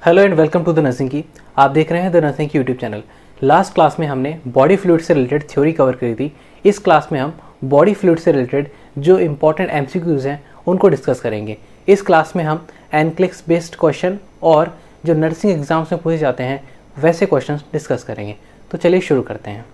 Hello and welcome to the nursing key. आप देख रहे हैं the nursing key YouTube channel. Last class में हमने बॉडी फ्लूइड से रिलेटेड थ्योरी कवर करी थी। इस क्लास में हम बॉडी फ्लूइड से रिलेटेड जो इंपॉर्टेंट एमसीक्यूज हैं उनको डिस्कस करेंगे। इस क्लास में हम एनक्लिक्स बेस्ड क्वेश्चन और जो नर्सिंग एग्जाम्स में पूछे जाते हैं वैसे क्वेश्चन डिस्कस करेंगे। तो चलिए शुरू करते हैं।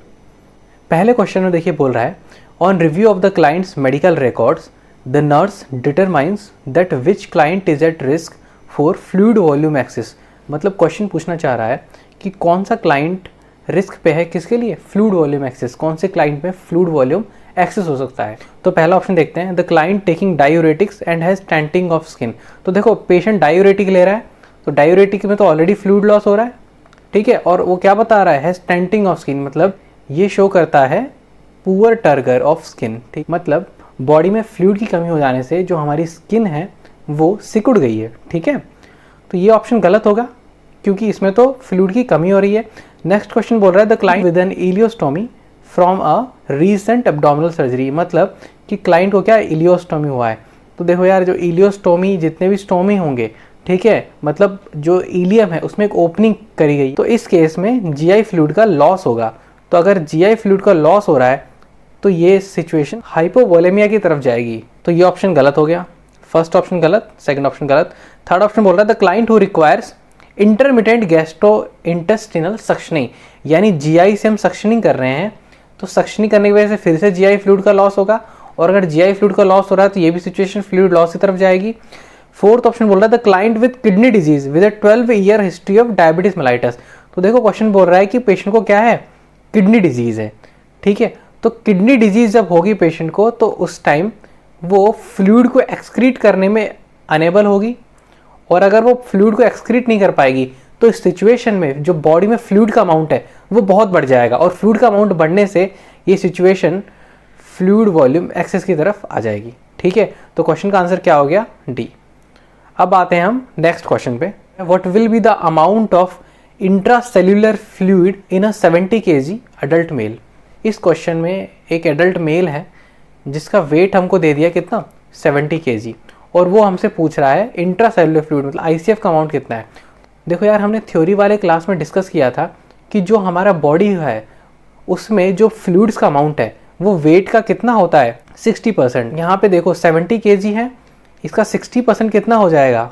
पहले क्वेश्चन में देखिए बोल रहा है, on review of the clients medical records the nurse determines that which client is at risk for fluid volume excess. मतलब क्वेश्चन पूछना चाह रहा है कि कौन सा क्लाइंट रिस्क पे है, किसके लिए, फ्लूइड वॉल्यूम एक्सेस। कौन से क्लाइंट में फ्लूइड वॉल्यूम एक्सेस हो सकता है। तो पहला ऑप्शन देखते हैं, the client taking diuretics and has tenting of skin. तो देखो पेशेंट डायूरेटिक ले रहा है, तो डायूरेटिक में तो ऑलरेडी फ्लूइड लॉस हो रहा है, ठीक है। और वो क्या बता रहा है, हैज टेंटिंग ऑफ स्किन, मतलब ये शो करता है पुअर टर्गर ऑफ स्किन, ठीक। मतलब बॉडी में फ्लूइड की कमी हो जाने से जो हमारी स्किन है वो सिकुड़ गई है, ठीक है। तो ये ऑप्शन गलत होगा क्योंकि इसमें तो फ्लूइड की कमी हो रही है। नेक्स्ट क्वेश्चन बोल रहा है, the client with an ileostomy from a recent abdominal surgery. मतलब कि क्लाइंट को क्या इलियोस्टोमी हुआ है। तो देखो यार, जो इलियोस्टोमी, जितने भी स्टोमी होंगे, ठीक है, मतलब जो इलियम है उसमें एक ओपनिंग करी गई, तो इस केस में जीआई फ्लूइड का लॉस होगा। तो अगर जीआई फ्लूइड का लॉस हो रहा है तो ये सिचुएशन हाइपोवोलेमिया की तरफ जाएगी। तो ये ऑप्शन गलत हो गया। फर्स्ट ऑप्शन गलत, सेकंड ऑप्शन गलत। थर्ड ऑप्शन बोल रहा है, the client who requires intermittent gastro intestinal suctioning. यानी जीआई से हम सक्शनिंग कर रहे हैं, तो सक्शनिंग करने की वजह से फिर से जीआई फ्लूइड का लॉस होगा, और अगर जीआई फ्लूइड का लॉस हो रहा है तो ये भी सिचुएशन फ्लूइड लॉस की तरफ जाएगी। फोर्थ ऑप्शन बोल रहा है, the client with kidney disease with a 12 year history of diabetes mellitus. तो देखो क्वेश्चन बोल रहा है कि पेशेंट को क्या है, किडनी डिजीज है, ठीक है। तो किडनी डिजीज जब होगी पेशेंट को, तो उस टाइम वो फ्लूइड को एक्सक्रीट करने में अनेबल होगी, और अगर वो फ्लूइड को एक्सक्रीट नहीं कर पाएगी तो इस सिचुएशन में जो बॉडी में फ्लूइड का अमाउंट है वो बहुत बढ़ जाएगा, और फ्लूइड का अमाउंट बढ़ने से ये सिचुएशन फ्लूइड वॉल्यूम एक्सेस की तरफ आ जाएगी, ठीक है। तो क्वेश्चन का आंसर क्या हो गया, डी। अब आते हैं हम नेक्स्ट क्वेश्चन पे, what will be the amount of intracellular fluid in a 70 kg adult mail. इस क्वेश्चन में एक एडल्ट मेल है जिसका वेट हमको दे दिया कितना, 70 kg, और वो हमसे पूछ रहा है इंट्रासेल्युलर फ्लूइड मतलब आईसीएफ का अमाउंट कितना है। देखो यार, हमने थ्योरी वाले क्लास में डिस्कस किया था कि जो हमारा बॉडी है उसमें जो फ्लूइड्स का अमाउंट है वो वेट का कितना होता है, 60%। यहाँ पे देखो 70 kg है, इसका 60% कितना हो जाएगा,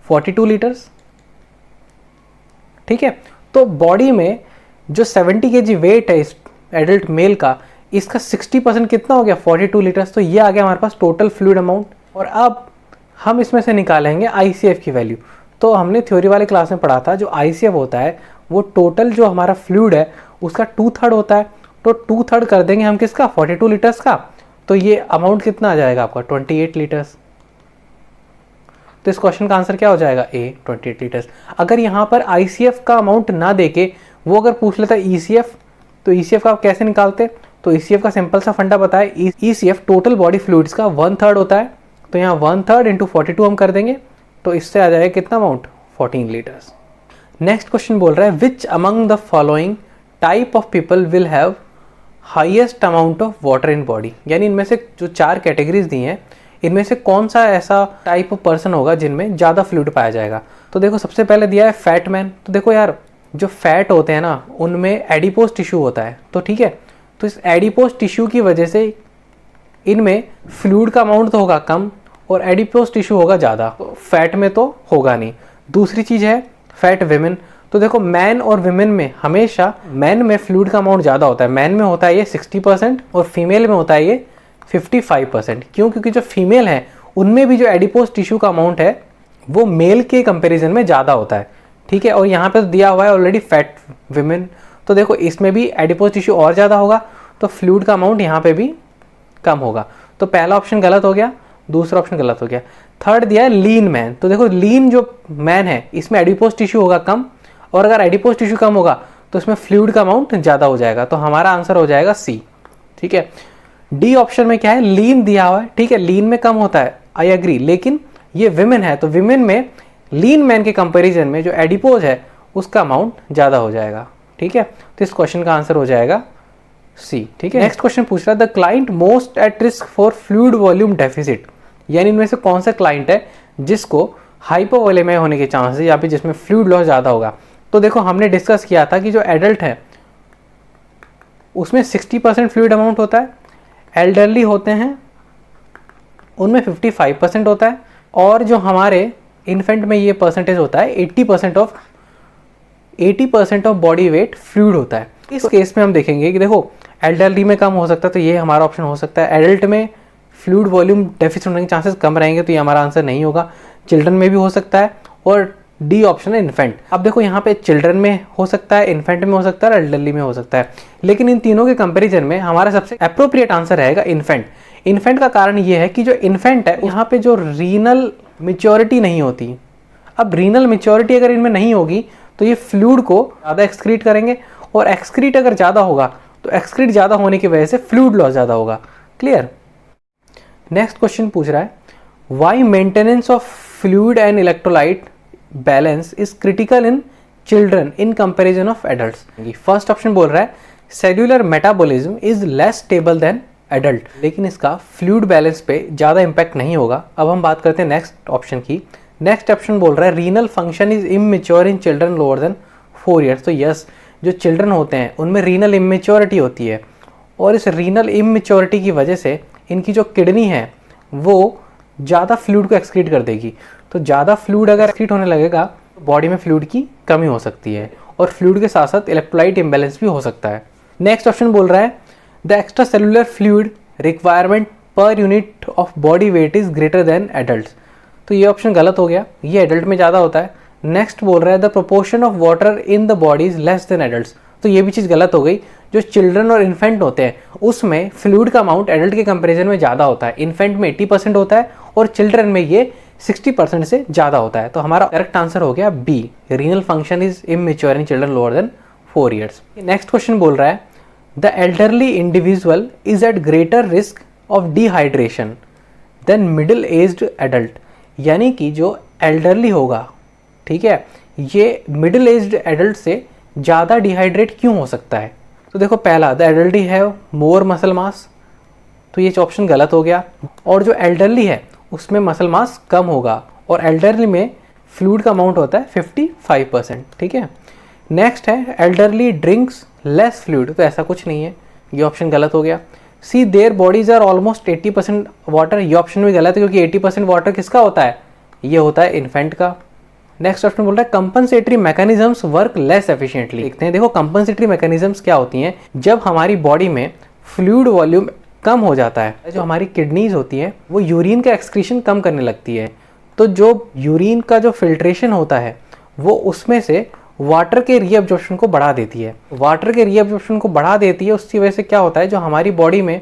42 लीटर्स, ठीक है। तो बॉडी में जो 70 kg वेट है इस एडल्ट मेल का, इसका 60% कितना हो गया, 42 लीटर्स। तो ये आ गया हमारे पास टोटल फ्लूइड अमाउंट। और अब हम इसमें से निकालेंगे आईसीएफ की वैल्यू। तो हमने थ्योरी वाले क्लास में पढ़ा था, जो आईसीएफ होता है वो टोटल जो हमारा फ्लूइड है उसका 2/3 होता है। तो 2/3 कर देंगे हम किसका, 42 लीटर्स का। तो ये अमाउंट कितना आ जाएगा आपका, 28 लीटर्स। तो इस क्वेश्चन का आंसर क्या हो जाएगा, ए, 28 लीटर्स। अगर यहाँ पर आईसीएफ का अमाउंट ना देके वो अगर पूछ लेता ईसीएफ, तो ईसीएफ का आप कैसे निकालते। तो ईसीएफ का सिंपल सा फंडा बताए, ईसीएफ टोटल बॉडी फ्लूइड्स का 1/3 होता है। तो यहाँ 1/3 इंटू 42 हम कर देंगे, तो इससे आ जाएगा कितना अमाउंट, 14 लीटर्स। नेक्स्ट क्वेश्चन बोल रहा है, which among the following type of people will have highest amount of water in body. यानी इनमें से जो 4 कैटेगरीज दी हैं, इनमें से कौन सा ऐसा टाइप ऑफ पर्सन होगा जिनमें ज़्यादा फ्लूइड पाया जाएगा। तो देखो सबसे पहले दिया है फैट मैन। तो देखो यार, जो फैट होते हैं ना उनमें एडिपोज टिश्यू होता है, तो ठीक है। तो इस एडिपोज टिश्यू की वजह से इनमें फ्लूइड का अमाउंट तो होगा कम और एडिपोज टिश्यू होगा ज़्यादा, तो फैट में तो होगा नहीं। दूसरी चीज़ है फैट विमेन। तो देखो मैन और विमेन में हमेशा मैन में फ्लूइड का अमाउंट ज़्यादा होता है। मैन में होता है ये 60% और फीमेल में होता है ये 55%। क्यों, क्योंकि जो फीमेल है उनमें भी जो एडिपोज टिश्यू का अमाउंट है वो मेल के कंपेरिजन में ज़्यादा होता है, ठीक है। और यहाँ पे तो दिया हुआ है ऑलरेडी फैट विमेन। तो देखो इसमें भी एडिपोज टिश्यू और ज़्यादा होगा, तो फ्लूइड का अमाउंट यहाँ पे भी कम होगा। तो पहला ऑप्शन गलत हो गया, दूसरा ऑप्शन गलत हो गया। थर्ड दिया है लीन मैन। तो देखो लीन जो मैन है इसमें एडिपोज टिश्यू होगा कम, और अगर एडिपोज टिश्यू कम होगा तो इसमें फ्लूइड का अमाउंट ज़्यादा हो जाएगा। तो हमारा आंसर हो जाएगा सी, ठीक है। डी ऑप्शन में क्या है, लीन दिया हुआ है, ठीक है। लीन में कम होता है, आई एग्री, लेकिन ये विमेन है, तो विमेन में लीन मैन के कंपैरिजन में जो एडिपोज है उसका अमाउंट ज़्यादा हो जाएगा, ठीक है। तो इस क्वेश्चन का आंसर हो जाएगा सी, ठीक है। नेक्स्ट क्वेश्चन पूछ रहा है, the client most eight risk for fluid volume deficit. यानी इनमें से कौन सा क्लाइंट है जिसको हाइपोवोलेमिया होने के चांसेस या फिर जिसमें फ्लूइड लॉस ज़्यादा होगा। तो देखो हमने डिस्कस किया था कि जो एडल्ट है उसमें 60% फ्लूइड अमाउंट होता है, एल्डरली होते हैं उनमें 55% होता है, और जो हमारे इन्फेंट में ये परसेंटेज होता है 80% ऑफ बॉडी वेट फ्लूइड होता है। इस केस में हम देखेंगे कि देखो एल्डरली में कम हो सकता है, तो ये हमारा ऑप्शन हो सकता है। एडल्ट में फ्लूइड वॉल्यूम डेफिसिट होने के चांसेस कम रहेंगे, तो ये हमारा आंसर नहीं होगा। चिल्ड्रन में भी हो सकता है, और डी ऑप्शन है इन्फेंट। अब देखो यहाँ पे चिल्ड्रन में हो सकता है, इन्फेंट में हो सकता है, एल्डरली में हो सकता है, लेकिन इन तीनों के कंपैरिजन में हमारा सबसे अप्रोप्रिएट आंसर रहेगा इन्फेंट। इन्फेंट का कारण ये है कि जो इन्फेंट है यहाँ पे जो रीनल मैच्योरिटी नहीं होती। अब रीनल मैच्योरिटी अगर इनमें नहीं होगी तो ये फ्लूइड को ज़्यादा एक्सक्रीट करेंगे, और एक्सक्रीट अगर ज़्यादा होगा तो एक्सक्रीट ज़्यादा होने की वजह से फ्लूइड लॉस ज़्यादा होगा। क्लियर। नेक्स्ट क्वेश्चन पूछ रहा है, why maintenance of fluid and electrolyte balance is critical in children in comparison of adults. First option बोल रहा है cellular metabolism is less stable than adult, लेकिन इसका फ्लूइड बैलेंस पे ज़्यादा इंपैक्ट नहीं होगा। अब हम बात करते हैं नेक्स्ट ऑप्शन की। नेक्स्ट ऑप्शन बोल रहा है renal function is immature in children lower than 4 years. तो यस, जो चिल्ड्रन होते हैं उनमें रीनल इमेच्योरिटी होती है, और इस रीनल इमेच्योरिटी की वजह से इनकी जो किडनी है वो ज़्यादा फ्लूइड को एक्सक्रीट कर देगी। तो ज़्यादा फ्लूइड अगर एक्सक्रीट होने लगेगा तो बॉडी में फ्लूइड की कमी हो सकती है, और फ्लूइड के साथ साथ इलेक्ट्रोलाइट इम्बैलेंस भी हो सकता है। नेक्स्ट ऑप्शन बोल रहा है the extra cellular fluid requirement per unit of body weight is greater than adults. तो ये ऑप्शन गलत हो गया, ये एडल्ट में ज़्यादा होता है। नेक्स्ट बोल रहा है the proportion of water in the body is less than adults. तो ये भी चीज़ गलत हो गई। जो चिल्ड्रन और इन्फेंट होते हैं उसमें फ्लूइड का अमाउंट एडल्ट के कंपैरिजन में ज़्यादा होता है। इन्फेंट में 80% होता है, और चिल्ड्रन में ये 60% से ज़्यादा होता है। तो हमारा करेक्ट आंसर हो गया B, renal function is immature in children lower than 4 years. Next question बोल रहा है the elderly individual is at greater risk of dehydration than middle aged adult. यानी कि जो एल्डरली होगा, ठीक है, ये मिडिल एज्ड एडल्ट से ज़्यादा डिहाइड्रेट क्यों हो सकता है? तो देखो पहला, the elderly have more muscle mass, तो ये ऑप्शन गलत हो गया। और जो एल्डरली है उसमें मसल मास कम होगा, और एल्डरली में फ्लूइड का अमाउंट होता है 55%। ठीक है। नेक्स्ट है एल्डरली ड्रिंक्स लेस फ्लूइड, तो ऐसा कुछ नहीं है, ये ऑप्शन गलत हो गया। See their bodies are almost 80% water, ये ऑप्शन भी गलत है, क्योंकि 80% वाटर किसका होता है? ये होता है इन्फेंट का। नेक्स्ट ऑप्शन बोल रहा है compensatory mechanisms work less efficiently. देखते हैं, देखो कंपनसेटरी मैकेनिज्म्स क्या होती हैं। जब हमारी बॉडी में फ्लूइड वॉल्यूम कम हो जाता है, जो हमारी किडनीज होती हैं वो यूरिन का एक्सक्रीशन कम करने लगती है, तो जो यूरिन का जो फिल्ट्रेशन होता है वो उसमें से वाटर के रीअब्जॉर्प्शन को बढ़ा देती है। वाटर के रीअब्जॉर्प्शन को बढ़ा देती है, उसकी वजह से क्या होता है, जो हमारी बॉडी में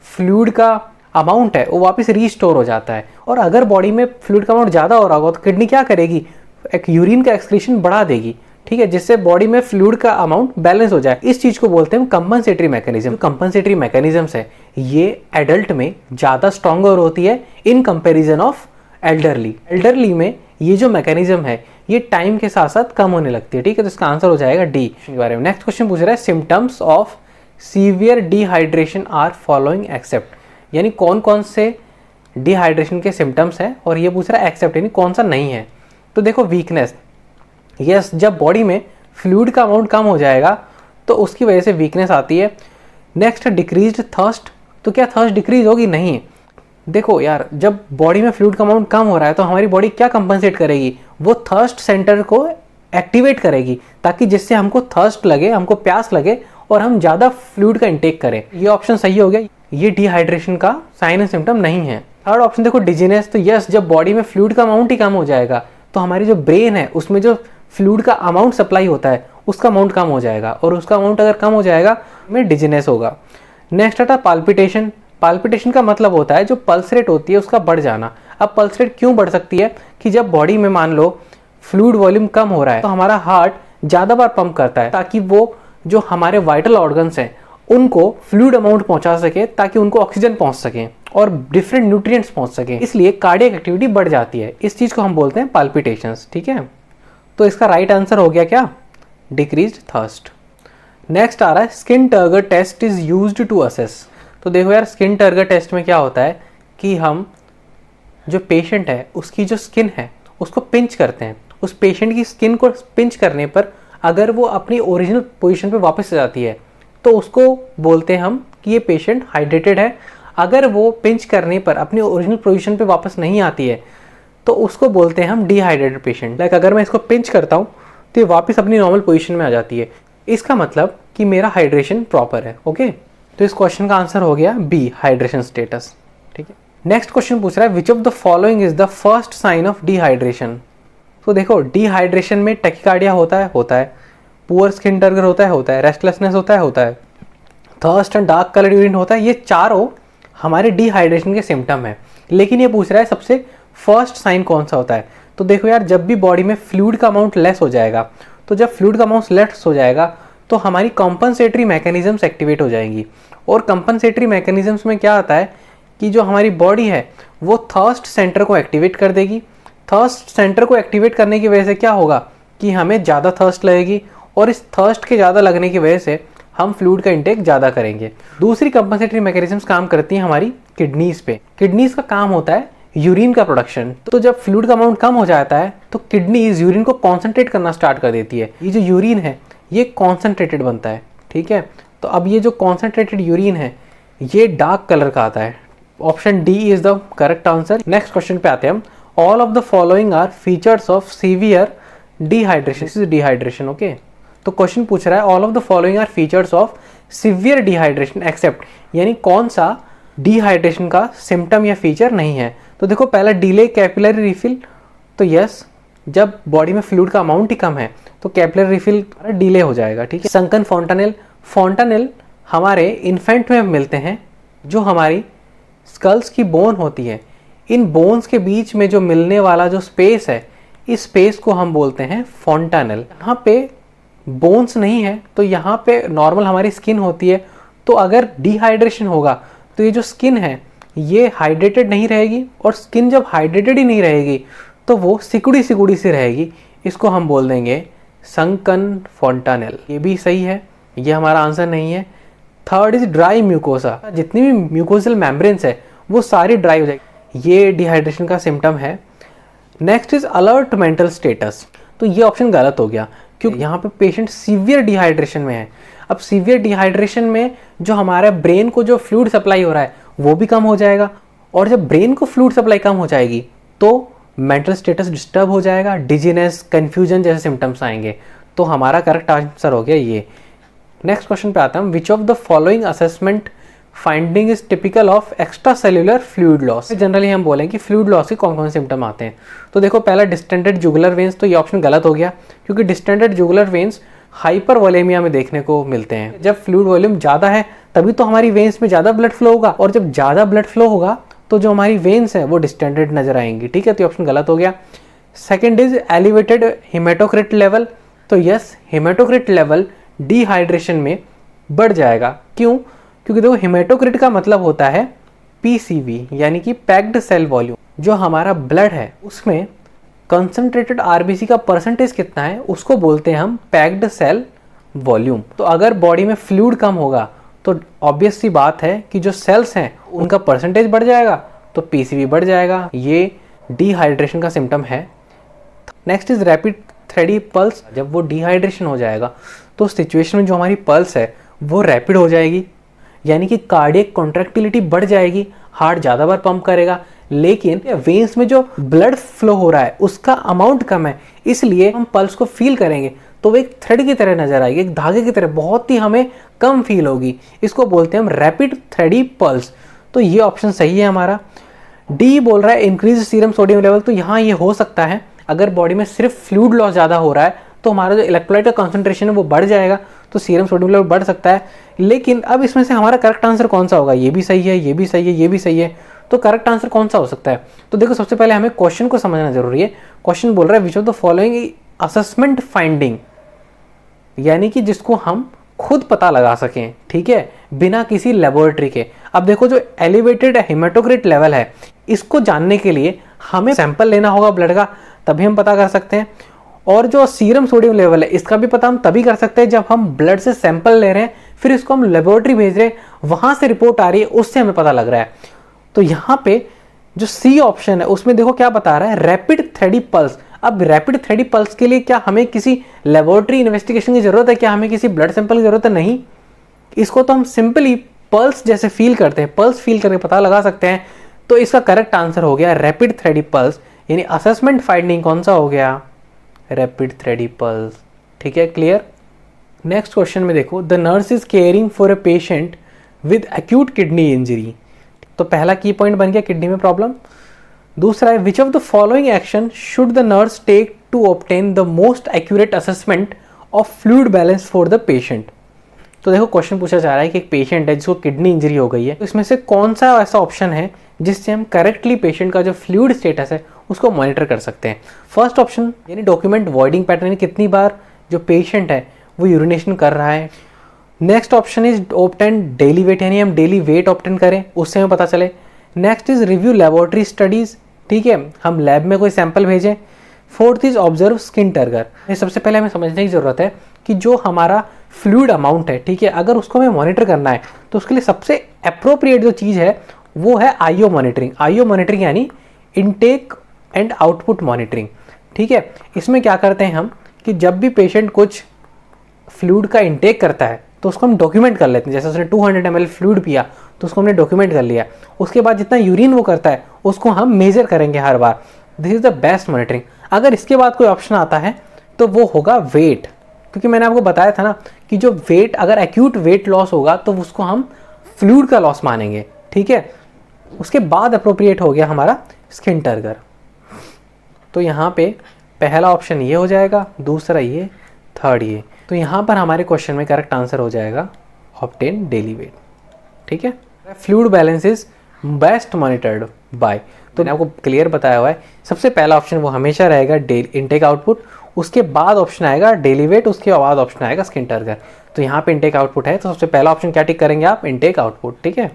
फ्लूइड का अमाउंट है वो वापस रीस्टोर हो जाता है। और अगर बॉडी में फ्लूइड का अमाउंट ज़्यादा हो रहा होगा तो किडनी क्या करेगी, एक यूरिन का एक्सक्रीशन बढ़ा देगी, ठीक है, जिससे बॉडी में फ्लूइड का अमाउंट बैलेंस हो जाए। इस चीज को बोलते हैं कंपनसेटरी मैकेनिज्म। कंपनसेटरी मैकेनिज्म्स है ये एडल्ट में ज्यादा स्ट्रॉन्गर होती है इन कंपैरिजन ऑफ एल्डरली। एल्डरली में ये जो मैकेनिज्म है ये टाइम के साथ साथ कम होने लगती है। ठीक है, तो इसका आंसर हो जाएगा डी के बारे में। नेक्स्ट क्वेश्चन पूछ रहा है symptoms of severe dehydration are following except, यानी कौन कौन से डिहाइड्रेशन के सिम्टम्स हैं, और ये पूछ रहा है एक्सेप्ट यानी कौन सा नहीं है। तो देखो वीकनेस, यस, जब बॉडी में फ्लूइड का अमाउंट कम हो जाएगा तो उसकी वजह से वीकनेस आती है। नेक्स्ट डिक्रीज्ड थर्स्ट, तो क्या थर्स्ट डिक्रीज होगी? नहीं। देखो यार, जब बॉडी में फ्लूइड का अमाउंट कम हो रहा है तो हमारी बॉडी क्या कंपनसेट करेगी, वो थर्स्ट सेंटर को एक्टिवेट करेगी, ताकि जिससे हमको थर्स्ट लगे, हमको प्यास लगे और हम ज़्यादा फ्लूइड का इंटेक करें। ये ऑप्शन सही हो गया, ये डिहाइड्रेशन का साइन एंड सिम्टम नहीं है। थर्ड ऑप्शन देखो डिजीनेस, तो यस, जब बॉडी में फ्लूइड का अमाउंट ही कम हो जाएगा तो हमारी जो ब्रेन है उसमें जो फ्लूइड का अमाउंट सप्लाई होता है उसका अमाउंट कम हो जाएगा, और उसका अमाउंट अगर कम हो जाएगा में डिजीनेस होगा। नेक्स्ट आता पाल्पिटेशन। पाल्पिटेशन का मतलब होता है जो पल्स रेट होती है उसका बढ़ जाना। अब पल्स रेट क्यों बढ़ सकती है कि जब बॉडी में मान लो फ्लूइड वॉल्यूम कम हो रहा है तो हमारा हार्ट ज़्यादा बार पंप करता है, ताकि वो जो हमारे वाइटल ऑर्गन्स हैं उनको फ्लूइड अमाउंट पहुंचा सके, ताकि उनको ऑक्सीजन पहुंच सके और डिफरेंट न्यूट्रिएंट्स पहुंच सके, इसलिए कार्डियक एक्टिविटी बढ़ जाती है। इस चीज़ को हम बोलते हैं पाल्पिटेशंस। ठीक है, तो इसका राइट आंसर हो गया क्या, डिक्रीज्ड थर्स्ट। नेक्स्ट आ रहा है skin turgor test is used to assess. तो देखो यार, स्किन टर्गर टेस्ट में क्या होता है कि हम जो पेशेंट है उसकी जो स्किन है उसको पिंच करते हैं, उस पेशेंट की स्किन को पिंच करने पर अगर वो अपनी ओरिजिनल पोजीशन पे वापस आ जाती है तो उसको बोलते हैं हम कि ये पेशेंट हाइड्रेटेड है। अगर वो पिंच करने पर अपनी ओरिजिनल पोजीशन पे वापस नहीं आती है तो उसको बोलते हैं हम डिहाइड्रेटेड पेशेंट। लाइक अगर मैं इसको पिंच करता हूँ तो ये वापस अपनी नॉर्मल पोजीशन में आ जाती है, इसका मतलब कि मेरा हाइड्रेशन प्रॉपर है। ओके, तो इस क्वेश्चन का आंसर हो गया बी, हाइड्रेशन स्टेटस। ठीक है, नेक्स्ट क्वेश्चन पूछ रहा है which of the following is the first sign of dehydration. तो देखो डिहाइड्रेशन में टैकीकार्डिया होता है, पुअर स्किन टर्गर होता है, रेस्टलेसनेस होता है, thirst and dark colour urine होता है। ये चारों हमारे डिहाइड्रेशन के सिम्टम है। लेकिन ये पूछ रहा है सबसे फर्स्ट साइन कौन सा होता है। तो देखो यार, जब भी बॉडी में फ्लूइड का अमाउंट लेस हो जाएगा, तो जब फ्लूइड का अमाउंट लेस हो जाएगा तो हमारी कॉम्पनसेटरी मैकेनिज्म्स एक्टिवेट हो जाएंगी। और कॉम्पनसेटरी मैकेनिज्म्स में क्या आता है कि जो हमारी बॉडी है वो थर्स्ट सेंटर को एक्टिवेट कर देगी। थर्स्ट सेंटर को एक्टिवेट करने की वजह से क्या होगा कि हमें ज़्यादा थर्स्ट लगेगी, और इस थर्स्ट के ज़्यादा लगने की वजह से हम फ्लूइड का इंटेक ज़्यादा करेंगे। दूसरी कंपनसेटरी मैकेनिज्म्स काम करती हैं हमारी किडनीज पे। किडनीज का काम होता है यूरिन का प्रोडक्शन। तो जब फ्लूइड का अमाउंट कम हो जाता है तो किडनीज यूरिन को कॉन्सेंट्रेट करना स्टार्ट कर देती है। ये जो यूरिन है ये कॉन्सेंट्रेटेड बनता है। ठीक है, तो अब ये जो कॉन्सेंट्रेटेड यूरिन है ये डार्क कलर का आता है। Option D is the correct answer. Next question पे आते हैं हम। All of the following are features of severe dehydration. This is dehydration. Okay, तो क्वेश्चन पूछ रहा है all of the following are features of severe dehydration except, यानी कौन सा डिहाइड्रेशन का सिम्टम या फीचर नहीं है। तो देखो पहला डिले कैपिलरी रिफिल। तो यस, जब बॉडी में फ्लूइड का अमाउंट ही कम है तो कैपिलरी रिफिल डिले हो जाएगा। ठीक है, संकन फॉन्टानेल। फॉन्टानेल हमारे इन्फेंट में मिलते हैं, जो हमारी स्कल्स की बोन होती है। इन बोन्स के बीच में जो मिलने वाला जो स्पेस है, इस स्पेस को हम बोलते हैं फॉन्टानेल। यहाँ पे बोन्स नहीं है तो यहाँ पे नॉर्मल हमारी स्किन होती है। तो अगर डिहाइड्रेशन होगा तो ये जो स्किन है ये हाइड्रेटेड नहीं रहेगी, और स्किन जब हाइड्रेटेड ही नहीं रहेगी तो वो सिकुड़ी सिकुड़ी सी रहेगी। इसको हम बोल देंगे संकन फॉन्टानेल। ये भी सही है, ये हमारा आंसर नहीं है। Third is dry mucosa. जितनी भी म्यूकोसल मेम्ब्रेन्स है वो सारी ड्राई हो जाएगी, ये डिहाइड्रेशन का सिम्टम है। Next is alert mental status. तो ये ऑप्शन गलत हो गया क्योंकि यहाँ पे पेशेंट सीवियर डिहाइड्रेशन में है। अब सीवियर डिहाइड्रेशन में जो हमारा ब्रेन को जो फ्लूइड सप्लाई हो रहा है वो भी कम हो जाएगा, और जब ब्रेन को फ्लूइड सप्लाई कम हो जाएगी तो मेंटल स्टेटस डिस्टर्ब हो जाएगा, डिजीनेस, कंफ्यूजन जैसे सिम्टम्स आएंगे। तो हमारा करेक्ट आंसर हो गया ये। नेक्स्ट क्वेश्चन पे आता हूँ। विच of the following assessment finding is typical of extra cellular fluid loss. Generally हम बोलें कि फ्लूइड लॉस के कौन कौन से सिम्टम आते हैं। तो देखो पहला डिस्टेंडेड जुगुलर वेन्स। तो ये ऑप्शन गलत हो गया क्योंकि डिस्टेंडेड जुगुलर वेन्स हाइपर वोलेमिया में देखने को मिलते हैं। जब फ्लूइड वॉल्यूम ज़्यादा है तभी तो हमारी वेन्स में ज़्यादा ब्लड फ्लो होगा, और जब ज़्यादा ब्लड फ्लो होगा तो जो हमारी वेन्स है वो डिस्टेंडेड नजर आएंगी। ठीक है, तो ऑप्शन गलत हो गया। Second is elevated haematocrit level. तो यस, हेमाटोक्रिट लेवल डिहाइड्रेशन में बढ़ जाएगा। क्यों? क्योंकि देखो हेमाटोक्रिट का मतलब होता है पीसीवी, यानी कि पैक्ड सेल वॉल्यूम। जो हमारा ब्लड है उसमें कंसंट्रेटेड आरबीसी का परसेंटेज कितना है उसको बोलते हैं हम पैक्ड सेल वॉल्यूम। तो अगर बॉडी में फ्लूइड कम होगा तो ऑब्वियस सी बात है कि जो सेल्स हैं उनका परसेंटेज बढ़ जाएगा, तो पीसीवी बढ़ जाएगा। ये डिहाइड्रेशन का सिम्टम है। Next is rapid थ्रेडी pulse. जब वो डिहाइड्रेशन हो जाएगा तो सिचुएशन में जो हमारी पल्स है वो रैपिड हो जाएगी, यानी कि कार्डियक कॉन्ट्रैक्टिलिटी बढ़ जाएगी, हार्ट ज़्यादा बार पंप करेगा। लेकिन वेन्स में जो ब्लड फ्लो हो रहा है उसका अमाउंट कम है, इसलिए हम पल्स को फील करेंगे तो वो एक थ्रेड की तरह नजर आएगी, एक धागे की तरह, बहुत ही हमें कम फील होगी। इसको बोलते हैं हम रैपिड थ्रेडी पल्स। तो ये ऑप्शन सही है हमारा। डी बोल रहा है इंक्रीज सीरम सोडियम लेवल। तो यहाँ ये हो सकता है अगर बॉडी में सिर्फ फ्लूइड लॉस ज़्यादा हो रहा है तो हमारा जो इलेक्ट्रोलाइट का कॉन्सेंट्रेशन है वो बढ़ जाएगा, तो सीरम सोडियम लेवल बढ़ सकता है। लेकिन अब इसमें से हमारा करेक्ट आंसर कौन सा होगा? ये भी सही है, ये भी सही है, ये भी सही है। तो करेक्ट आंसर कौन सा हो सकता है? तो देखो सबसे पहले हमें क्वेश्चन को समझना जरूरी है। क्वेश्चन बोल रहा है which of the following assessment finding, यानी कि जिसको हम खुद पता लगा सकें, ठीक है, बिना किसी लेबोरेटरी के। अब देखो जो एलिवेटेड हेमाटोक्रिट लेवल है इसको जानने के लिए हमें सैंपल लेना होगा ब्लड का, तभी हम पता कर सकते हैं। और जो सीरम सोडियम लेवल है इसका भी पता हम तभी कर सकते हैं जब हम ब्लड से सैंपल ले रहे हैं, फिर इसको हम लेबोरेटरी भेज रहे हैं, वहां से रिपोर्ट आ रही है, उससे हमें पता लग रहा है। तो यहाँ पे जो सी ऑप्शन है उसमें देखो क्या बता रहा है, रैपिड थ्रेडी पल्स। अब रैपिड थ्रेडी पल्स के लिए क्या हमें किसी लेबोरेटरी इन्वेस्टिगेशन की जरूरत है, क्या हमें किसी ब्लड सैंपल की जरूरत है? नहीं, इसको तो हम सिंपली पल्स जैसे फील करते हैं, पल्स फील करके पता लगा सकते हैं। तो इसका करेक्ट आंसर हो गया रैपिड थ्रेडी पल्स, यानी असेसमेंट फाइंडिंग कौन सा हो गया, रैपिड थ्रेडी पल्स। ठीक है, क्लियर। नेक्स्ट क्वेश्चन में देखो, the nurse is caring for a patient with acute kidney injury. तो पहला की पॉइंट बन गया किडनी में प्रॉब्लम। दूसरा है, which of the following action should the nurse take to obtain the most accurate assessment of fluid balance for the patient. तो देखो क्वेश्चन पूछा जा रहा है कि एक पेशेंट है जिसको किडनी इंजरी हो गई है, तो इसमें से कौन सा ऐसा ऑप्शन है जिससे हम करेक्टली पेशेंट का जो फ्लूइड स्टेटस है उसको मॉनिटर कर सकते हैं। फर्स्ट ऑप्शन यानी डॉक्यूमेंट वॉइडिंग पैटर्न, कितनी बार जो पेशेंट है वो यूरिनेशन कर रहा है। Next option is obtain daily wait, यानी हम डेली वेट ऑब्टेन करें, उससे हमें पता चले। Next is review laboratory studies, ठीक है, हम लैब में कोई सैंपल भेजें। Fourth is observe skin turgor. सबसे पहले हमें समझने की जरूरत है कि जो हमारा फ्लूइड अमाउंट है, ठीक है, अगर उसको हमें मॉनिटर करना है तो उसके लिए सबसे अप्रोप्रिएट जो चीज़ है वो है आईओ मॉनिटरिंग। आईओ मॉनिटरिंग यानी इनटेक एंड आउटपुट मॉनिटरिंग। ठीक है, इसमें क्या करते हैं हम कि जब भी पेशेंट कुछ फ्लूइड का इनटेक करता है तो उसको हम डॉक्यूमेंट कर लेते हैं। जैसे उसने 200 ml फ्लूइड पिया तो उसको हमने डॉक्यूमेंट कर लिया। उसके बाद जितना यूरिन वो करता है उसको हम मेजर करेंगे हर बार। This is the best monitoring. अगर इसके बाद कोई ऑप्शन आता है तो वो होगा वेट, क्योंकि मैंने आपको बताया था ना कि जो वेट, अगर एक्यूट वेट लॉस होगा तो उसको हम फ्लूइड का लॉस मानेंगे। ठीक है, उसके बाद अप्रोप्रिएट हो गया हमारा स्किन टर्गर। तो यहाँ पे पहला ऑप्शन ये हो जाएगा, दूसरा ये, थर्ड ये। तो यहाँ पर हमारे क्वेश्चन में करेक्ट आंसर हो जाएगा ऑब्टेन डेली वेट। ठीक है, fluid balance is best monitored by. तो मैंने आपको क्लियर बताया हुआ है, सबसे पहला ऑप्शन वो हमेशा रहेगा इनटेक आउटपुट, उसके बाद ऑप्शन आएगा डेली वेट, उसके बाद ऑप्शन आएगा स्किन टर्गर। तो यहाँ पे इनटेक आउटपुट है, तो सबसे पहला ऑप्शन क्या टिक करेंगे आप, इनटेक आउटपुट। ठीक है,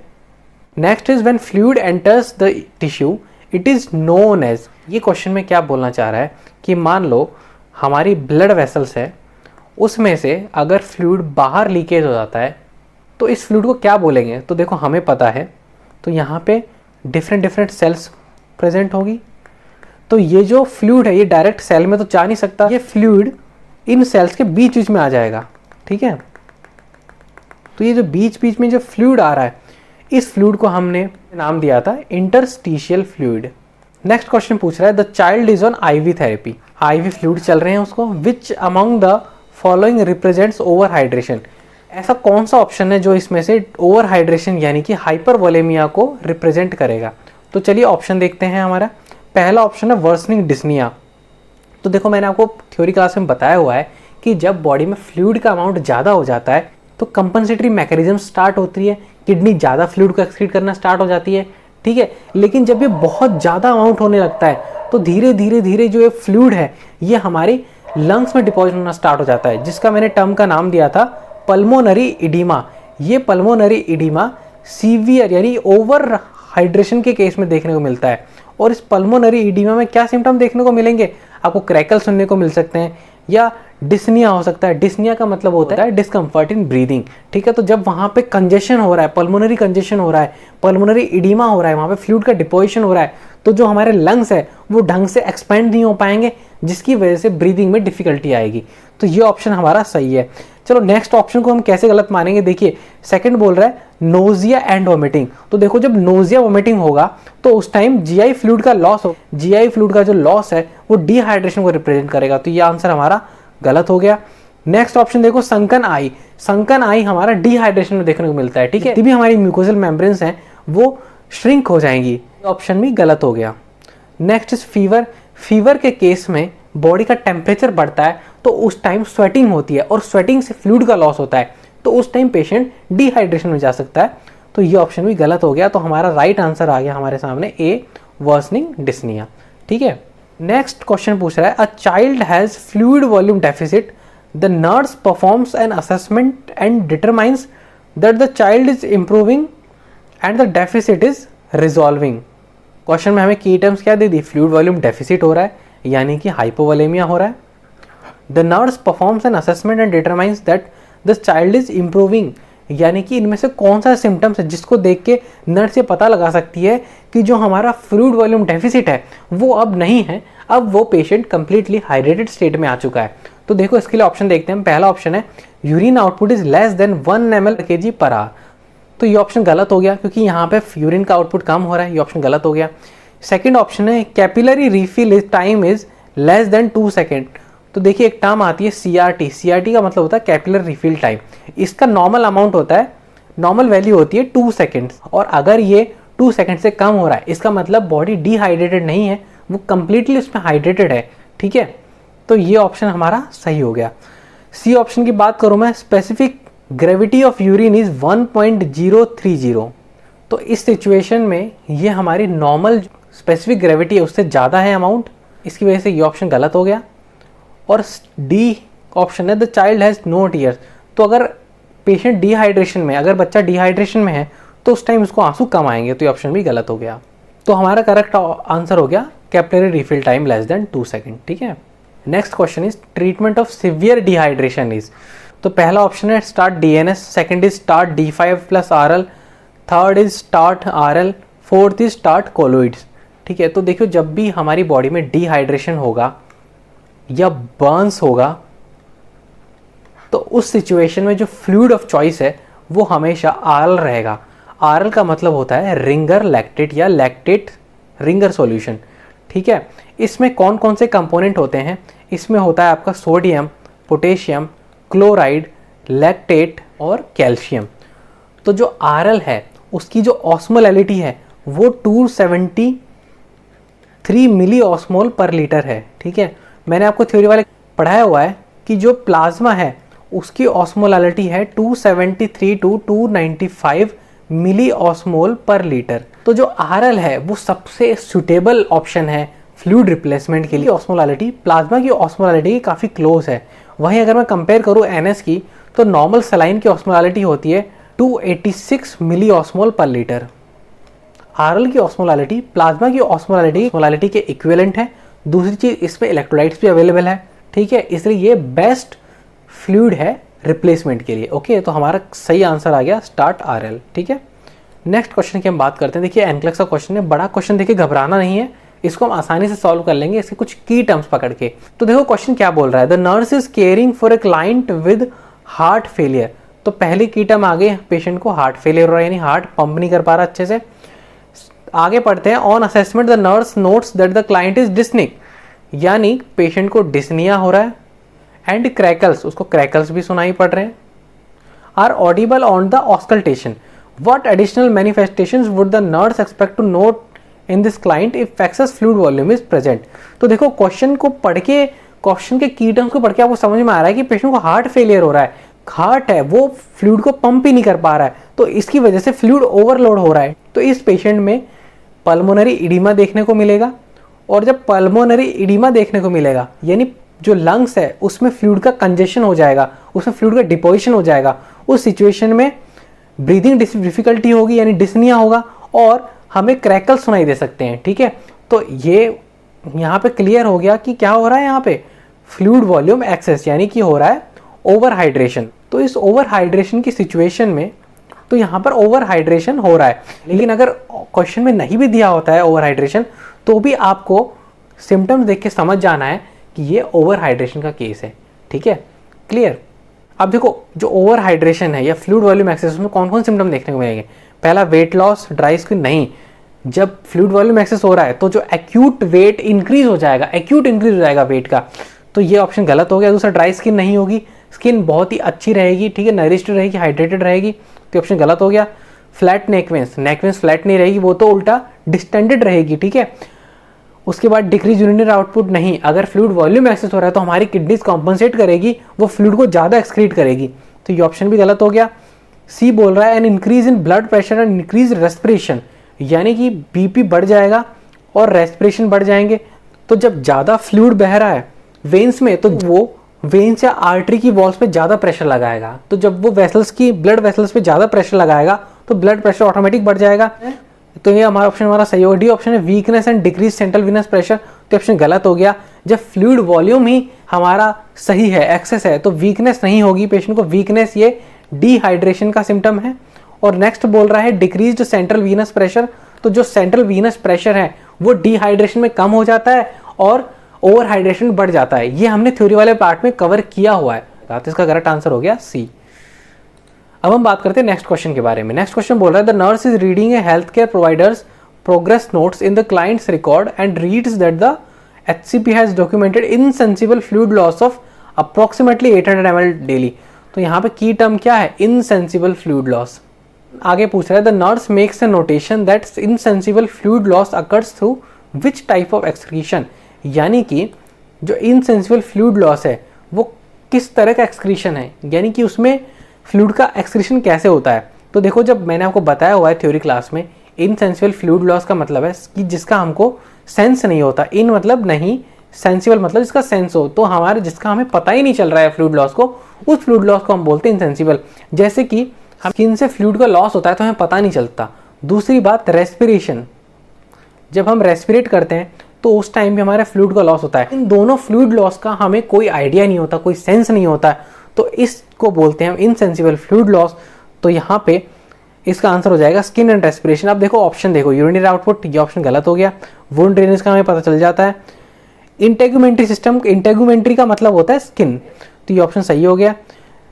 next is when fluid enters the tissue it is known as. ये क्वेश्चन में क्या बोलना चाह रहा है कि मान लो हमारी ब्लड वेसल्स है, उसमें से अगर फ्लूइड बाहर लीकेज हो जाता है तो इस फ्लूइड को क्या बोलेंगे। तो देखो हमें पता है, तो यहाँ पे डिफरेंट सेल्स प्रेजेंट होगी। तो ये जो फ्लूइड है ये डायरेक्ट सेल में तो जा नहीं सकता, ये फ्लूइड इन सेल्स के बीच बीच में आ जाएगा। ठीक है, तो ये जो बीच बीच में जो फ्लूइड आ रहा है, इस फ्लूइड को हमने नाम दिया था इंटरस्टिशियल फ्लूइड। नेक्स्ट क्वेश्चन पूछ रहा है, the child is on ivy therapy, IV fluid चल रहे हैं उसको, which among the following represents over hydration. ऐसा कौन सा ऑप्शन है जो इसमें से ओवर हाइड्रेशन यानी कि हाइपरवोलेमिया को रिप्रेजेंट करेगा। तो चलिए ऑप्शन देखते हैं। हमारा पहला ऑप्शन है वर्सनिंग डिस्निया। तो देखो मैंने आपको थ्योरी क्लास में बताया हुआ है कि जब बॉडी में फ्लूइड का अमाउंट ज़्यादा हो जाता है तो कंपनसेटरी मैकेनिज्म स्टार्ट होती है, किडनी ज़्यादा फ्लूइड को एक्सक्रीट करना स्टार्ट हो जाती है। ठीक है, लेकिन जब ये बहुत ज़्यादा अमाउंट होने लगता है तो धीरे धीरे जो ये फ्लूइड है ये हमारे लंग्स में डिपॉजिट होना स्टार्ट हो जाता है, जिसका मैंने टर्म का नाम दिया था पल्मोनरी इडीमा। ये पल्मोनरी इडीमा सीवियर यानी ओवर हाइड्रेशन के केस में देखने को मिलता है। और इस पल्मोनरी इडीमा में क्या सिम्टम देखने को मिलेंगे, आपको क्रैकल सुनने को मिल सकते हैं या डिस्निया हो सकता है। डिस्निया का मतलब होता है डिस्कम्फर्ट इन ब्रीदिंग। ठीक है, तो जब वहाँ पे कंजेशन हो रहा है, पल्मोनरी कंजेशन हो रहा है, पल्मोनरी इडीमा हो रहा है, वहाँ पे फ्लूइड का डिपोजिशन हो रहा है, तो जो हमारे लंग्स है वो ढंग से एक्सपेंड नहीं हो पाएंगे, जिसकी वजह से ब्रीदिंग में डिफिकल्टी आएगी। तो ये ऑप्शन हमारा सही है। चलो नेक्स्ट ऑप्शन को हम कैसे गलत मानेंगे, देखिए सेकंड बोल रहा है नोजिया एंड वोमिटिंग। तो देखो जब नोजिया वोमिटिंग होगा तो उस टाइम जीआई फ्लूइड का लॉस हो, जीआई फ्लूइड का जो लॉस है वो डिहाइड्रेशन को रिप्रेजेंट करेगा। तो ये आंसर हमारा गलत हो गया। नेक्स्ट ऑप्शन देखो संकन आई। संकन आई हमारा डिहाइड्रेशन में देखने को मिलता है। ठीक है, भी हमारी म्यूकोजल मेम्ब्रेन्स हैं वो श्रिंक हो जाएंगी, ऑप्शन भी गलत हो गया। Next is fever. फीवर के केस में बॉडी का टेम्परेचर बढ़ता है तो उस टाइम स्वेटिंग होती है और स्वेटिंग से फ्लूइड का लॉस होता है, तो उस टाइम पेशेंट डिहाइड्रेशन में जा सकता है। तो ये ऑप्शन भी गलत हो गया। तो हमारा राइट आंसर आ गया हमारे सामने ए, वर्सनिंग डिस्निया। ठीक है, नेक्स्ट क्वेश्चन पूछ रहा है a child has fluid volume deficit, the nurse performs an assessment and determines that the child is improving and the deficit is resolving. Question में हमें की टर्म्स क्या दे दी, फ्लूइड वॉल्यूम डेफिसिट हो रहा है यानी कि हाइपोवोलेमिया हो रहा है। The nurse performs an assessment and determines that the child is improving, यानी कि इनमें से कौन सा सिम्टम्स है जिसको देख के नर्स ये पता लगा सकती है कि जो हमारा फ्लूइड वॉल्यूम डेफिसिट है वो अब नहीं है, अब वो पेशेंट कंप्लीटली हाइड्रेटेड स्टेट में आ चुका है। तो देखो इसके लिए ऑप्शन देखते हैं। पहला ऑप्शन है urine output is less than 1 ml/kg per hour. तो ये ऑप्शन गलत हो गया क्योंकि यहाँ पे यूरिन का आउटपुट कम हो रहा है, ये ऑप्शन गलत हो गया। सेकंड ऑप्शन है capillary refill time is less than 2 second. तो देखिए एक टर्म आती है CRT, CRT का मतलब होता है कैपिलरी रिफिल टाइम। इसका नॉर्मल अमाउंट होता है, नॉर्मल वैल्यू होती है 2 सेकेंड्स, और अगर ये 2 सेकेंड से कम हो रहा है इसका मतलब बॉडी डिहाइड्रेटेड नहीं है, वो कंप्लीटली उसमें हाइड्रेटेड है। ठीक है, तो ये ऑप्शन हमारा सही हो गया। सी ऑप्शन की बात करूं मैं, specific gravity of urine is 1.030। तो इस सिचुएशन में ये हमारी नॉर्मल स्पेसिफिक ग्रेविटी है उससे ज़्यादा है अमाउंट, इसकी वजह से ये ऑप्शन गलत हो गया। और डी ऑप्शन है the child has no tears. तो अगर पेशेंट डिहाइड्रेशन में, अगर बच्चा डिहाइड्रेशन में है तो उस टाइम उसको आंसू कम आएंगे, तो ये ऑप्शन भी गलत हो गया। तो हमारा करेक्ट आंसर हो गया capillary refill time less than 2 second. ठीक है, next question is treatment of severe dehydration is. तो पहला ऑप्शन है start DNS, second is start D5+RL, third is start RL, fourth is start colloids. ठीक है, तो देखो जब भी हमारी बॉडी में डिहाइड्रेशन होगा या बर्न्स होगा तो उस सिचुएशन में जो फ्लूइड ऑफ चॉइस है वो हमेशा RL रहेगा। RL का मतलब होता है रिंगर लैक्टेट या लैक्टेट रिंगर सॉल्यूशन। ठीक है, इसमें कौन कौन से कंपोनेंट होते हैं? इसमें होता है आपका सोडियम, पोटेशियम, क्लोराइड, लैक्टेट और कैल्शियम। तो जो RL है उसकी जो ऑस्मोलैलिटी है वो 273 मिली ऑस्मोल पर लीटर है। ठीक है, मैंने आपको थ्योरी वाले पढ़ाया हुआ है कि जो प्लाज्मा है उसकी ऑस्मोलैलिटी है 273 टू 295 मिली ऑस्मोल पर लीटर। तो जो RL है वो सबसे सुटेबल ऑप्शन है फ्लूइड रिप्लेसमेंट के लिए। ऑस्मोलैलिटी प्लाज्मा की ऑस्मोलैलिटी की काफ़ी क्लोज है। वहीं अगर मैं कंपेयर करूँ NS की तो नॉर्मल सलाइन की ऑस्मोलैलिटी होती है 286 मिली ऑस्मोल पर लीटर। RL की ऑस्मोलैलिटी प्लाज्मा की ऑस्मोलैलिटी के इक्विवेलेंट है। दूसरी चीज़ इसमें इलेक्ट्रोलाइट्स भी अवेलेबल है। ठीक है, इसलिए ये बेस्ट फ्लूइड है रिप्लेसमेंट के लिए। ओके, तो हमारा सही आंसर आ गया स्टार्ट RL। ठीक है, नेक्स्ट क्वेश्चन की हम बात करते हैं। देखिए NCLEX का क्वेश्चन है, बड़ा क्वेश्चन देखिए घबराना नहीं है, इसको हम आसानी से सॉल्व कर लेंगे इसके कुछ की टर्म्स पकड़ के। तो देखो क्वेश्चन क्या बोल रहा है, the nurse is caring for a client with heart failure. तो पहली की टर्म आ गई, पेशेंट को हार्ट फेलियर हो रहा है यानी हार्ट पंप नहीं कर पा रहा अच्छे से। आगे पढ़ते हैं, on assessment the nurse notes that the client is dyspnoeic, यानी पेशेंट को डिस्निया हो रहा है। एंड क्रैकल्स, उसको क्रैकल्स भी सुनाई पड़ रहे हैं। Are audible on the auscultation, what additional manifestations would the nurse expect to note in this client if excess fluid volume is present. तो देखो क्वेश्चन को पढ़ के, क्वेश्चन के की टर्म्स को पढ़ के आपको समझ में आ रहा है कि पेशेंट को हार्ट फेलियर हो रहा है, हार्ट है वो फ्लूइड को पंप ही नहीं कर पा रहा है, तो इसकी वजह से फ्लूइड ओवरलोड हो रहा है। तो इस पेशेंट में पल्मोनरी इडीमा देखने को मिलेगा। और जब पल्मोनरी इडीमा देखने को मिलेगा यानी जो लंग्स है उसमें फ्लूइड का कंजेशन हो जाएगा, उसमें फ्लूइड का डिपोजिशन हो जाएगा। उस सिचुएशन में ब्रीदिंग डिफिकल्टी होगी यानी डिस्निया होगा और हमें क्रैकल सुनाई दे सकते हैं। ठीक है, तो ये यहाँ पे क्लियर हो गया कि क्या हो रहा है, यहाँ पे फ्लूइड वॉल्यूम एक्सेस यानी कि हो रहा है ओवर हाइड्रेशन। तो इस ओवर हाइड्रेशन की सिचुएशन में तो यहाँ पर ओवर हाइड्रेशन हो रहा है। लेकिन अगर क्वेश्चन में नहीं भी दिया होता है ओवर हाइड्रेशन तो भी आपको सिम्टम्स देख के समझ जाना है कि ये ओवर हाइड्रेशन का केस है। ठीक है, क्लियर। अब देखो जो ओवर हाइड्रेशन है या फ्लूइड वॉल्यूम एक्सेस में कौन कौन सिम्टम देखने को मिलेंगे। पहला वेट लॉस, ड्राई स्किन नहीं। जब फ्लूइड वॉल्यूम एक्सेस हो रहा है तो जो एक्यूट वेट इंक्रीज हो जाएगा, एक्यूट इंक्रीज हो जाएगा वेट का, तो ये ऑप्शन गलत हो गया। दूसरा ड्राई स्किन नहीं होगी, स्किन बहुत ही अच्छी रहेगी, ठीक है, नरिश्ड रहेगी, हाइड्रेटेड रहेगी, तो ऑप्शन गलत हो गया। फ्लैट नेकवेंस फ्लैट नहीं रहेगी, वो तो उल्टा डिस्टेंडेड रहेगी। ठीक है, उसके बाद डिक्रीज यूरिनरी आउटपुट नहीं। अगर फ्लूइड वॉल्यूम एक्सेस हो रहा है तो हमारी किडनीज कॉम्पनसेट करेगी, वो फ्लूइड को ज़्यादा एक्सक्रीट करेगी, तो ये ऑप्शन भी गलत हो गया। सी बोल रहा है an increase in blood pressure and increase respiration, यानी कि बीपी बढ़ जाएगा और रेस्पिरेशन बढ़ जाएंगे। तो जब ज़्यादा फ्लूइड बह रहा है वेन्स में तो वो वेन्स या आर्टरी की वॉल्स पे ज़्यादा प्रेशर लगाएगा। तो जब वो वेसल्स की ब्लड वेसल्स पे ज़्यादा प्रेशर लगाएगा तो ब्लड प्रेशर ऑटोमेटिक बढ़ जाएगा। तो ये हमारा ऑप्शन हमारा सही होगा। डी ऑप्शन है weakness and decrease central Venus pressure, तो ऑप्शन गलत हो गया। जब फ्लूइड वॉल्यूम ही हमारा सही है, एक्सेस है, तो वीकनेस नहीं होगी, पेशेंट को वीकनेस ये डिहाइड्रेशन का सिम्टम है। और नेक्स्ट बोल रहा है डिक्रीज्ड सेंट्रल वीनस प्रेशर, तो जो सेंट्रल वीनस प्रेशर है वो डिहाइड्रेशन में कम हो जाता है और ओवर हाइड्रेशन बढ़ जाता है। ये हमने थ्योरी वाले पार्ट में कवर किया हुआ है, तो इसका करेक्ट आंसर हो गया सी। अब हम बात करते हैं नेक्स्ट क्वेश्चन के बारे में। नेक्स्ट क्वेश्चन बोल रहा है the nurse is reading A health care providers progress notes in the clients record and reads that the HCP has documented insensible fluid loss of approximately 800 ml daily. तो यहाँ पे की टर्म क्या है? Insensible fluid loss. आगे पूछ रहा है the nurse makes a notation that insensible fluid loss occurs through which type of excretion, यानी कि जो इनसेंसिबल फ्लूइड लॉस है वो किस तरह का एक्सक्रीशन है, यानी कि उसमें फ्लूइड का एक्सक्रीशन कैसे होता है। तो देखो, जब मैंने आपको बताया हुआ है थ्योरी क्लास में, इनसेंसिबल फ्लूइड लॉस का मतलब है कि जिसका हमको सेंस नहीं होता। इन मतलब नहीं, सेंसिबल मतलब जिसका सेंस हो, तो हमारे जिसका हमें पता ही नहीं चल रहा है फ्लूइड लॉस को, उस फ्लूइड लॉस को हम बोलते हैं इनसेंसिबल। जैसे कि स्किन से फ्लूइड का लॉस होता है तो हमें पता नहीं चलता। दूसरी बात रेस्पिरेशन, जब हम रेस्पिरेट करते हैं तो उस टाइम भी हमारे फ्लूइड का लॉस होता है। इन दोनों फ्लूइड लॉस का हमें कोई आइडिया नहीं होता, कोई सेंस नहीं होता है, तो इसको बोलते हैं हम इनसेंसिबल फ्लूइड लॉस। तो यहाँ पे इसका आंसर हो जाएगा स्किन एंड रेस्पिरेशन। अब देखो ऑप्शन देखो, यूरिनरी आउटपुट, ये ऑप्शन गलत हो गया। वुंड ड्रेनेज का हमें पता चल जाता है। इंटेगुमेंट्री सिस्टम, इंटेगुमेंट्री का मतलब होता है स्किन, तो ये ऑप्शन सही हो गया।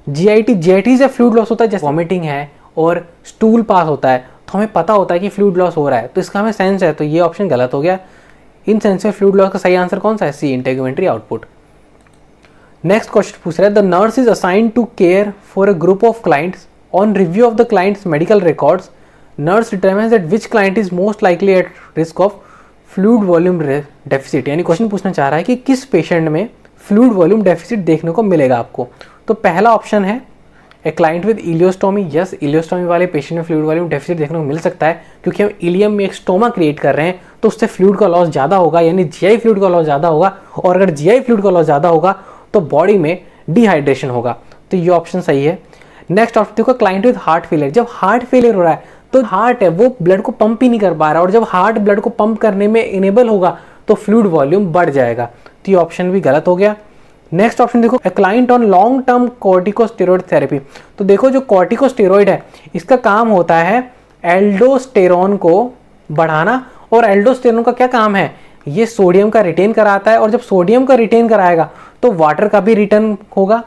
जीआईटी से फ्लूइड लॉस होता है, जैसे वॉमिटिंग है और स्टूल पास होता है, तो हमें पता होता है कि फ्लूइड लॉस हो रहा है, तो इसका हमें सेंस है, तो ये ऑप्शन गलत हो गया। इनसेंसिबल फ्लूइड लॉस का सही आंसर कौन सा है? C, integumentary output. Next question पूछ रहा है the nurse is assigned to care for a group of clients on review of the clients medical records, nurse determines that which client is most likely at risk of fluid volume deficit. यानी question पूछना चाह रहा है कि किस patient में fluid volume deficit देखने को मिलेगा आपको। तो पहला ऑप्शन है ए client with ileostomy. Yes, ileostomy वाले पेशेंट में फ्लूइड वॉल्यूम डेफिसिट देखने को मिल सकता है, क्योंकि हम इलियम में एक स्टोमा क्रिएट कर रहे हैं, तो उससे फ्लूइड का लॉस ज़्यादा होगा, यानी जीआई फ्लूइड का लॉस ज़्यादा होगा। और अगर जीआई फ्लूइड का लॉस ज़्यादा होगा तो बॉडी में डिहाइड्रेशन होगा, तो ये ऑप्शन सही है। नेक्स्ट ऑप्शन देखो, क्लाइंट विद हार्ट फेलियर। जब हार्ट फेलियर हो रहा है तो हार्ट है वो ब्लड को पंप ही नहीं कर पा रहा, और जब हार्ट ब्लड को पंप करने में इनेबल होगा तो फ्लूइड वॉल्यूम बढ़ जाएगा, तो ये ऑप्शन भी गलत हो गया। नेक्स्ट ऑप्शन देखो, a client on long term corticosteroid therapy. तो देखो, जो कॉर्टिकोस्टेरॉइड है इसका काम होता है एल्डोस्टेरॉन को बढ़ाना, और एल्डोस्टेरॉन का क्या काम है? ये सोडियम का रिटेन कराता है, और जब सोडियम का रिटेन कराएगा तो वाटर का भी रिटर्न होगा,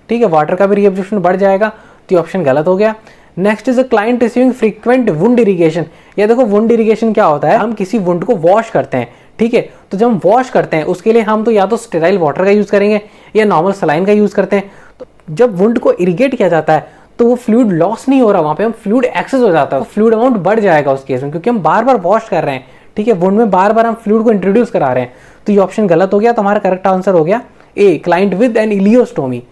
ठीक है, वाटर का भी रीअब्जॉर्प्शन बढ़ जाएगा, तो ये ऑप्शन गलत हो गया। Next is a client receiving frequent wound irrigation. या देखो, वुंड इरिगेशन क्या होता है? हम किसी वुंड को वॉश करते हैं, ठीक है, तो जब हम वॉश करते हैं उसके लिए हम तो या तो स्टेराइल वाटर का यूज करेंगे या नॉर्मल सलाइन का यूज करते हैं। तो जब वुंड को इरिगेट किया जाता है तो वो फ्लूइड लॉस नहीं हो रहा, वहां पे हम फ्लूइड एक्सेस हो जाता है, फ्लूइड अमाउंट बढ़ जाएगा उस केस में, क्योंकि हम बार बार वॉश कर रहे हैं, ठीक है, वुंड में बार बार हम फ्लूइड को इंट्रोड्यूस करा रहे हैं, तो ये ऑप्शन गलत हो गया। तो हमारा करेक्ट आंसर हो गया A, client with an ileostomy.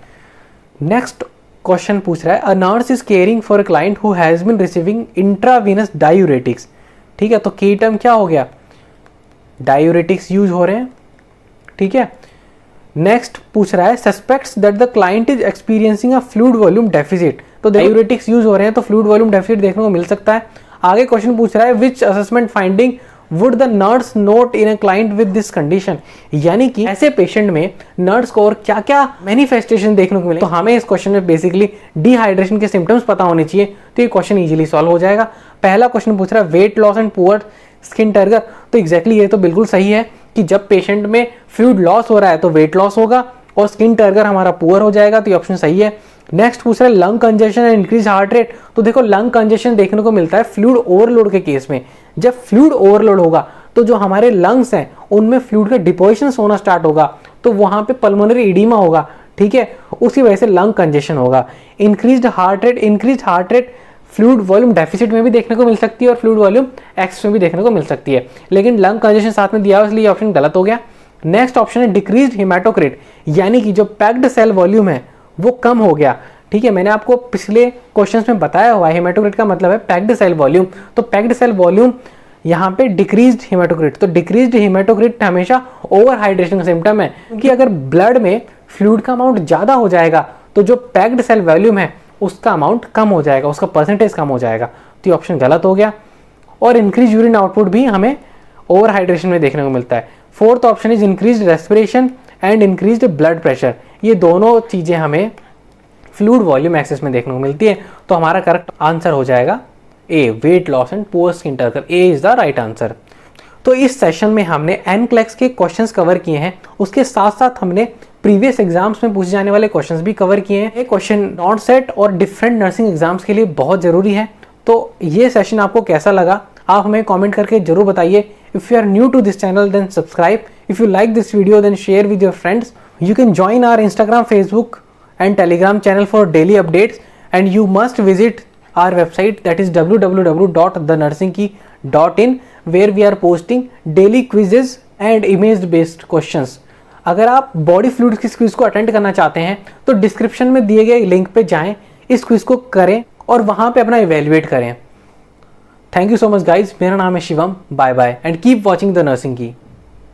Next question पूछ रहा है a nurse is caring for a client who has been receiving intravenous diuretics. ठीक है, तो की टर्म क्या हो गया? डायूरेटिक्स यूज हो रहे हैं, ठीक है। नेक्स्ट पूछ रहा है suspects that the client is experiencing a fluid volume deficit. तो डायूरेटिक्स यूज हो रहे हैं तो फ्लूइड वॉल्यूम डेफिसिट देखने को मिल सकता है। आगे क्वेश्चन पूछ रहा है विच assessment finding would the nurse note in a client with this condition. यानी कि ऐसे पेशेंट में नर्स को और क्या क्या मैनिफेस्टेशन देखने को मिले। तो हमें इस क्वेश्चन में बेसिकली डिहाइड्रेशन के सिम्टम्स पता होने चाहिए, तो ये क्वेश्चन इजीली सॉल्व हो जाएगा। पहला क्वेश्चन पूछ रहा है wait loss and poor skin turgor. तो एग्जैक्टली ये तो बिल्कुल सही है कि जब पेशेंट में फ्लूइड लॉस हो रहा है तो वेट लॉस होगा और स्किन टर्गर हमारा पुअर हो जाएगा, तो ये ऑप्शन सही है। नेक्स्ट पूछ रहा है lung congestion and increase heart rate. तो देखो लंग कंजेशन देखने को मिलता है फ्लूइड ओवरलोड के केस में। जब फ्लूइड ओवरलोड होगा तो जो हमारे लंग्स हैं उनमें फ्लूइड का डिपोजिशन होना स्टार्ट होगा, तो वहां पे पल्मोनरी एडिमा होगा, ठीक है, उसी वजह से लंग कंजेशन होगा। Increased heart rate fluid volume deficit में भी देखने को मिल सकती है और फ्लूइड वॉल्यूम एक्सेस में भी देखने को मिल सकती है, लेकिन लंग कंजेशन साथ में दिया हुआ इसलिए ऑप्शन गलत हो गया। नेक्स्ट ऑप्शन है डिक्रीज्ड हेमाटोक्रिट, यानी कि जो पैक्ड सेल वॉल्यूम है वो कम हो गया, ठीक है। मैंने आपको पिछले क्वेश्चंस में बताया हुआ है हेमाटोक्रिट का मतलब है पैक्ड सेल वॉल्यूम, तो पैक्ड सेल वॉल्यूम यहाँ पे डिक्रीज्ड हेमाटोक्रिट। तो डिक्रीज्ड हेमाटोक्रिट हमेशा ओवर हाइड्रेशन का सिम्टम है, क्योंकि अगर ब्लड में फ्लूइड का अमाउंट ज्यादा हो जाएगा तो जो पैक्ड सेल वॉल्यूम है उसका अमाउंट कम हो जाएगा, उसका परसेंटेज कम हो जाएगा, तो ये ऑप्शन गलत हो गया। और इंक्रीज यूरिन आउटपुट भी हमें ओवर हाइड्रेशन में देखने को मिलता है। Fourth option is increase respiration and increase blood pressure. ये दोनों चीजें हमें फ्लूइड वॉल्यूम एक्सिस में देखने को मिलती है। तो हमारा करेक्ट आंसर हो जाएगा A, weight loss and poor skin turgor. A is the right answer. तो इस सेशन में हमने एनक्लेक्स के क्वेश्चंस कवर किए हैं, उसके साथ साथ हमने प्रीवियस एग्जाम्स में पूछे जाने वाले क्वेश्चंस भी कवर किए हैं। ये क्वेश्चन नॉट सेट और डिफरेंट नर्सिंग एग्जाम्स के लिए बहुत जरूरी है। तो ये सेशन आपको कैसा लगा आप हमें कमेंट करके जरूर बताइए। If you are new to this channel then subscribe, if you like this video then share with your friends. You can join our Instagram, Facebook and Telegram channel for daily updates, and you must visit our website, that is www.thenursingkey.in, where we are posting daily quizzes and image based questions। अगर आप body fluids की quiz को attend करना चाहते हैं तो description में दिए गए लिंक पे जाएं, इस क्विज को करें और वहां पे अपना इवेल्युएट करें। Thank you so much guys, मेरा नाम है Shivam. Bye bye and keep watching the nursing की।